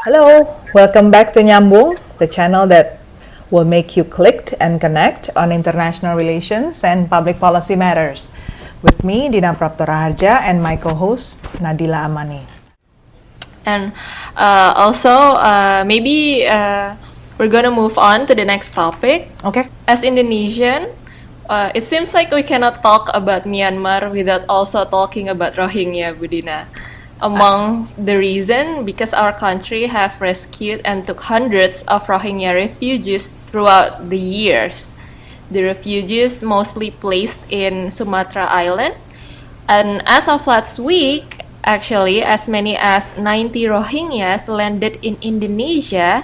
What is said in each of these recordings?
Hello, welcome back to Nyambung, the channel that will make you click and connect on international relations and public policy matters. With me, Dina Praptoraharja, and my co-host, Nadila Amani. And maybe we're gonna move on to the next topic. Okay. As Indonesian, it seems like we cannot talk about Myanmar without also talking about Rohingya, Budina. Among the reason, because our country have rescued and took hundreds of Rohingya refugees throughout the years. The refugees mostly placed in Sumatra Island, and as of last week, actually, as many as 90 Rohingyas landed in Indonesia.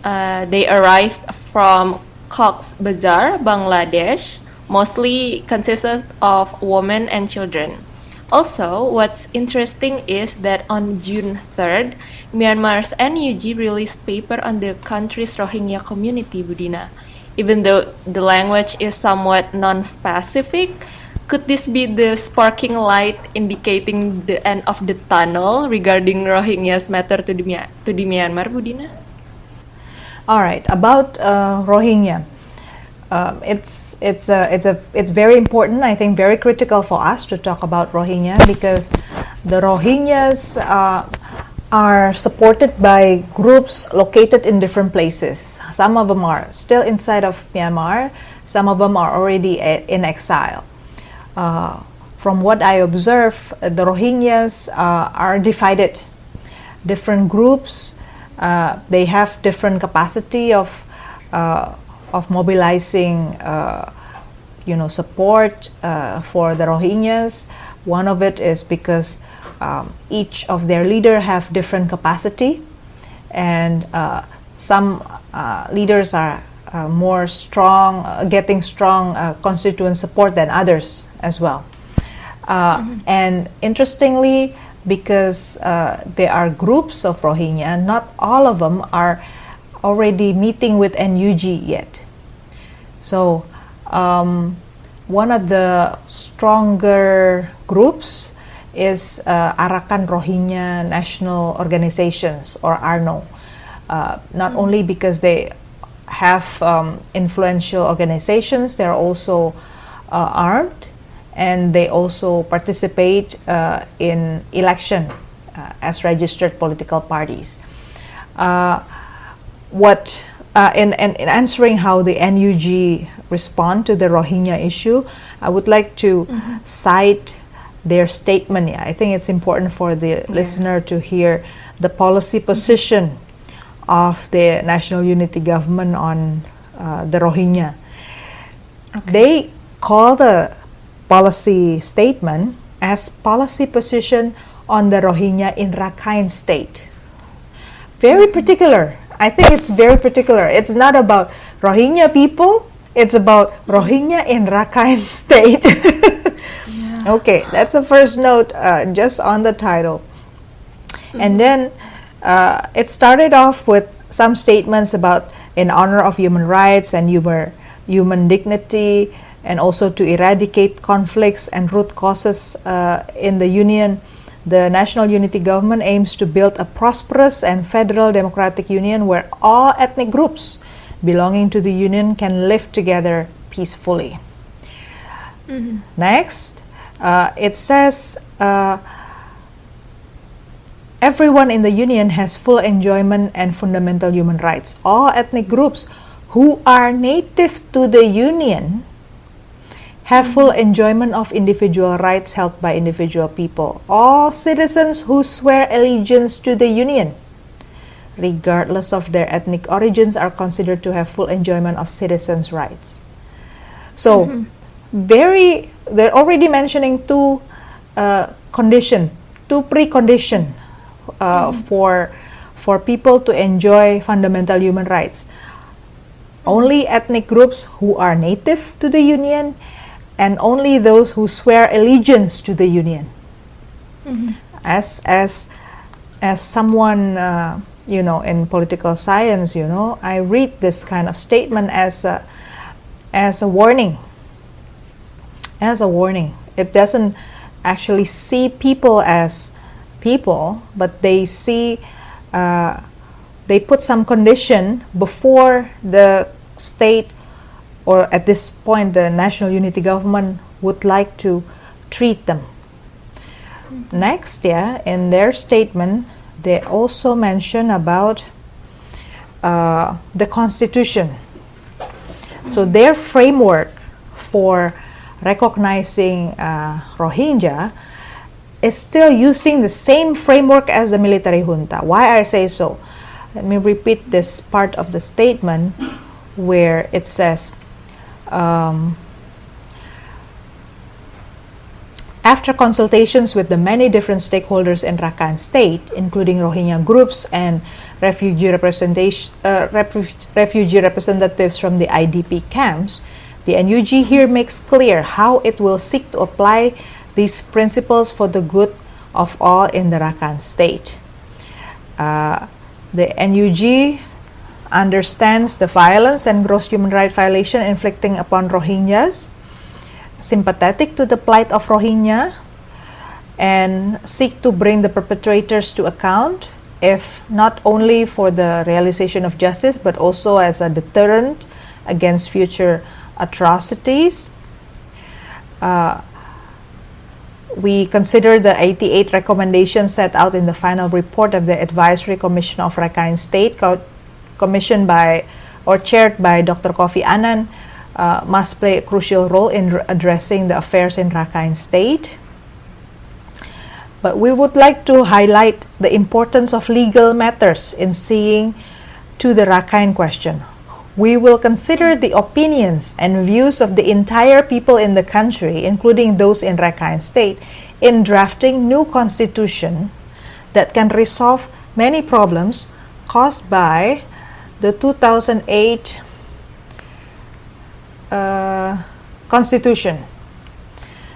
They arrived from Cox's Bazar, Bangladesh, mostly consisted of women and children. Also, what's interesting is that on June 3rd, Myanmar's NUG released paper on the country's Rohingya community, Budina. Even though the language is somewhat non-specific, could this be the sparking light indicating the end of the tunnel regarding Rohingya's matter to the Myanmar, Budina? All right, about Rohingya. It's very important, I think very critical for us to talk about Rohingya, because the Rohingyas are supported by groups located in different places. Some of them are still inside of Myanmar, some of them are already in exile. From what I observe, the Rohingyas are divided. Different groups, they have different capacity of mobilizing support for the Rohingyas. One of it is because each of their leader have different capacity, and some leaders are more strong, getting strong constituent support than others as well. And interestingly, because there are groups of Rohingya, not all of them are already meeting with NUG yet. So one of the stronger groups is Arakan Rohingya National Organizations, or ARNO. Not only because they have influential organizations, they're also armed, and they also participate in election as registered political parties. In answering how the NUG respond to the Rohingya issue, I would like to cite their statement. I think it's important for the listener to hear the policy position of the National Unity Government on the Rohingya. Okay. They call the policy statement as policy position on the Rohingya in Rakhine State. Very particular. I think it's very particular. It's not about Rohingya people, it's about Rohingya in Rakhine State. Okay, that's the first note just on the title. And then it started off with some statements about in honor of human rights and human dignity, and also to eradicate conflicts and root causes in the Union. The National Unity Government aims to build a prosperous and federal democratic union where all ethnic groups belonging to the union can live together peacefully. Next, it says everyone in the union has full enjoyment and fundamental human rights. All ethnic groups who are native to the union have full enjoyment of individual rights held by individual people. All citizens who swear allegiance to the Union, regardless of their ethnic origins, are considered to have full enjoyment of citizens' rights. So, they're already mentioning two preconditions for people to enjoy fundamental human rights. Only ethnic groups who are native to the Union, and only those who swear allegiance to the Union. As someone in political science, I read this kind of statement as a warning. As a warning. It doesn't actually see people as people, but they see they put some condition before the state, or at this point the national unity government, would like to treat them. Next, in their statement, they also mention about the constitution. So their framework for recognizing Rohingya is still using the same framework as the military junta. Why I say so? Let me repeat this part of the statement where it says, after consultations with the many different stakeholders in Rakhine State, including Rohingya groups and refugee representatives from the IDP camps, the NUG here makes clear how it will seek to apply these principles for the good of all in the Rakhine State. The NUG understands the violence and gross human rights violation inflicting upon Rohingyas, sympathetic to the plight of Rohingya, and seek to bring the perpetrators to account, if not only for the realization of justice, but also as a deterrent against future atrocities. We consider the 88 recommendations set out in the final report of the Advisory Commission of Rakhine State, commissioned by or chaired by Dr. Kofi Annan, must play a crucial role in addressing the affairs in Rakhine State. But we would like to highlight the importance of legal matters in seeing to the Rakhine question. We will consider the opinions and views of the entire people in the country, including those in Rakhine State, in drafting new constitution that can resolve many problems caused by the 2008 Constitution.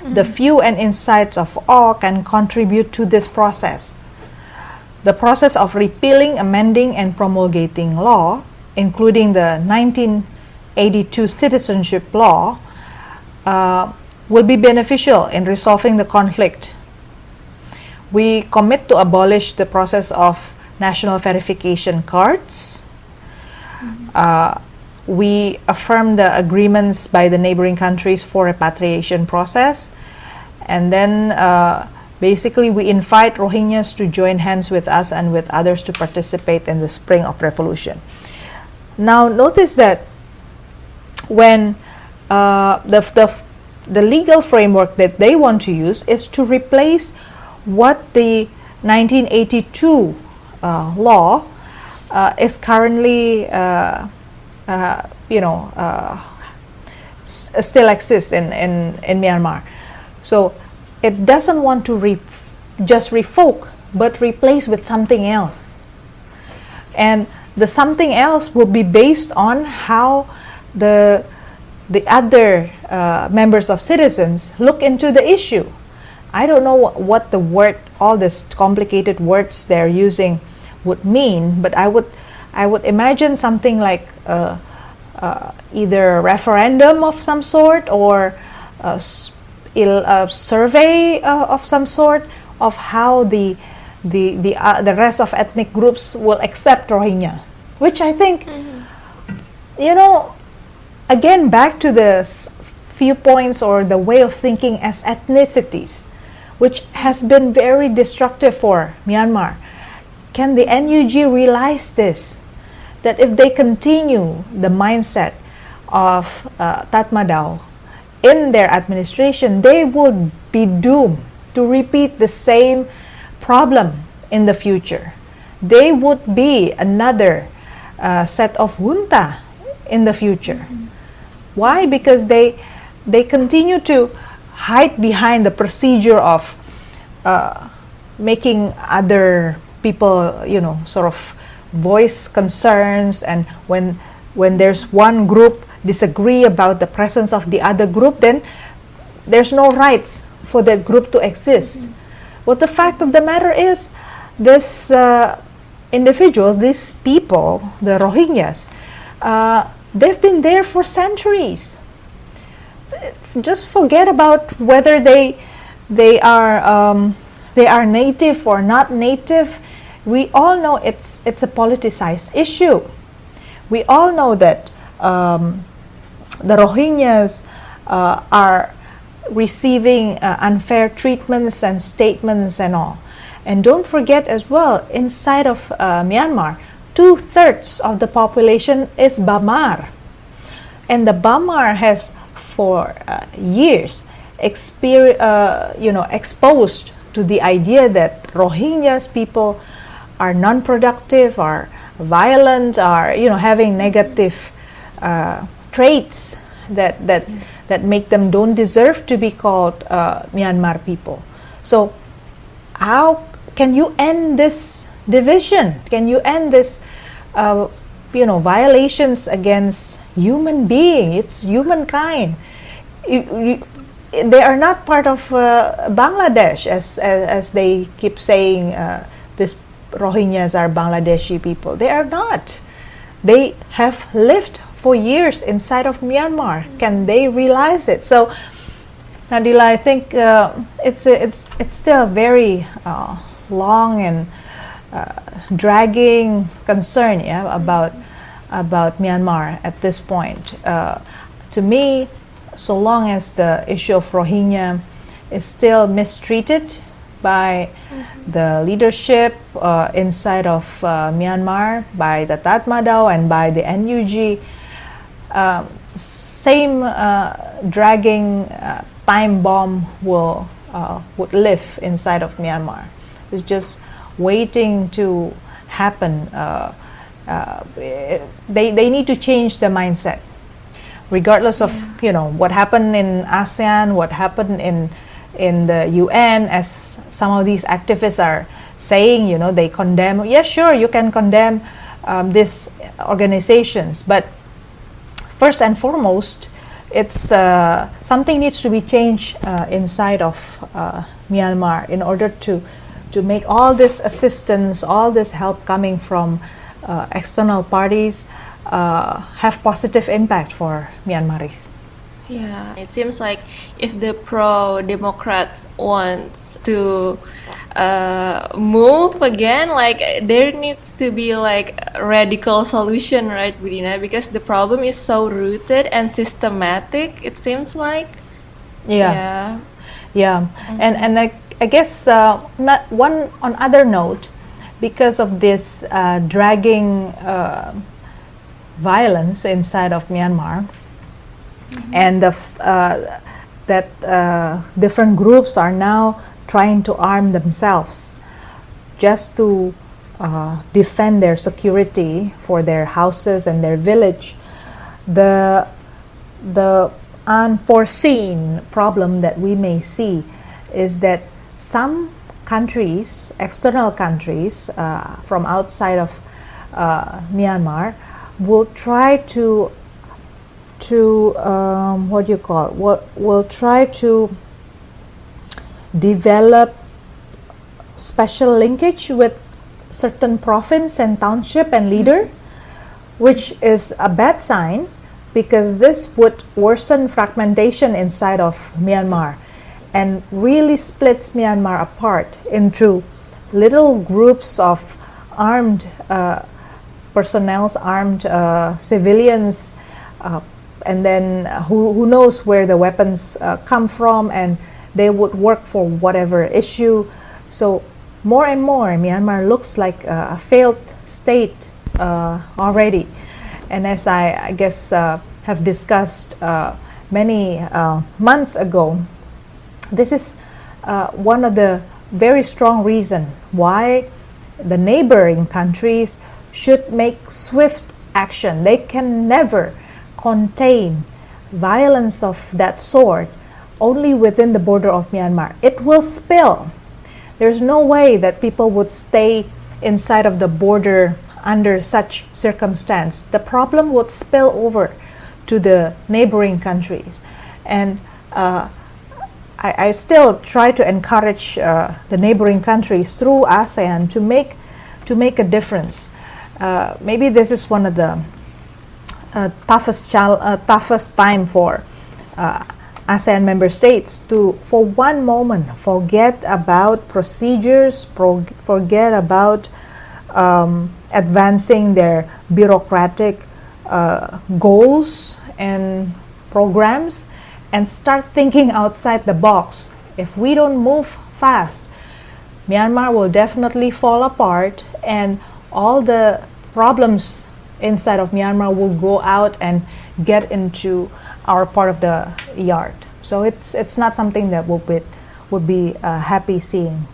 The view and insights of all can contribute to this process. The process of repealing, amending, and promulgating law, including the 1982 citizenship law, will be beneficial in resolving the conflict. We commit to abolish the process of national verification cards. We affirm the agreements by the neighboring countries for repatriation process, and then basically we invite Rohingyas to join hands with us and with others to participate in the spring of revolution. Now notice that when the legal framework that they want to use is to replace what the 1982 law is currently still exists in Myanmar. So it doesn't want to just revoke, but replace with something else. And the something else will be based on how the other members of citizens look into the issue. I don't know what the word, all these complicated words they're using would mean, but I would imagine something like either a referendum of some sort, or a survey of some sort of how the rest of ethnic groups will accept Rohingya, which I think, again, back to the viewpoints or the way of thinking as ethnicities, which has been very destructive for Myanmar. Can the NUG realize this? That if they continue the mindset of Tatmadaw in their administration, they would be doomed to repeat the same problem in the future. They would be another set of junta in the future. Why? Because they continue to hide behind the procedure of making other people, sort of voice concerns, and when there's one group disagree about the presence of the other group, then there's no rights for that group to exist. But the fact of the matter is, these individuals, these people, the Rohingyas, they've been there for centuries. Just forget about whether they are native or not native. we all know it's a politicized issue. We all know that the Rohingyas are receiving unfair treatments and statements and all. And don't forget as well, inside of Myanmar, 2/3 of the population is Bamar. And the Bamar has for years exposed to the idea that Rohingyas people are non-productive, are violent, are having negative traits that make them don't deserve to be called Myanmar people. So how can you end this division? Can you end this violations against human being? It's humankind. They are not part of Bangladesh, as they keep saying. This Rohingyas are Bangladeshi people. They are not. They have lived for years inside of Myanmar. Can they realize it? So, Nadila, I think it's still a very long and dragging concern, about Myanmar at this point. To me, so long as the issue of Rohingya is still mistreated by the leadership inside of Myanmar, by the Tatmadaw and by the NUG, same dragging time bomb would live inside of Myanmar. It's just waiting to happen. They need to change the mindset, regardless of what happened in ASEAN, what happened in the UN, as some of these activists are saying. They condemn. Yeah, sure, you can condemn these organizations, but first and foremost, it's something needs to be changed inside of Myanmar in order to make all this assistance, all this help coming from external parties have positive impact for Myanmaris. Yeah, it seems like if the pro-democrats want to move again, like there needs to be like a radical solution, right, Budina? Because the problem is so rooted and systematic, it seems like. Yeah. Mm-hmm. And I guess not one on other note, because of this dragging violence inside of Myanmar, and that different groups are now trying to arm themselves just to defend their security for their houses and their village. The unforeseen problem that we may see is that some countries, external countries from outside of Myanmar, will try to will try to develop special linkage with certain province and township and leader, which is a bad sign, because this would worsen fragmentation inside of Myanmar and really splits Myanmar apart into little groups of armed personnel, armed civilians, and then who knows where the weapons come from, and they would work for whatever issue. So more and more Myanmar looks like a failed state already. And as I guess have discussed many months ago, this is one of the very strong reasons why the neighboring countries should make swift action. They can never contain violence of that sort only within the border of Myanmar. It will spill. There's no way that people would stay inside of the border under such circumstance. The problem would spill over to the neighboring countries. And I still try to encourage the neighboring countries through ASEAN to make a difference. Maybe this is one of the toughest time for ASEAN member states to, for one moment, forget about procedures, forget about advancing their bureaucratic goals and programs and start thinking outside the box. If we don't move fast, Myanmar will definitely fall apart, and all the problems inside of Myanmar will go out and get into our part of the yard. So it's not something that would be happy seeing.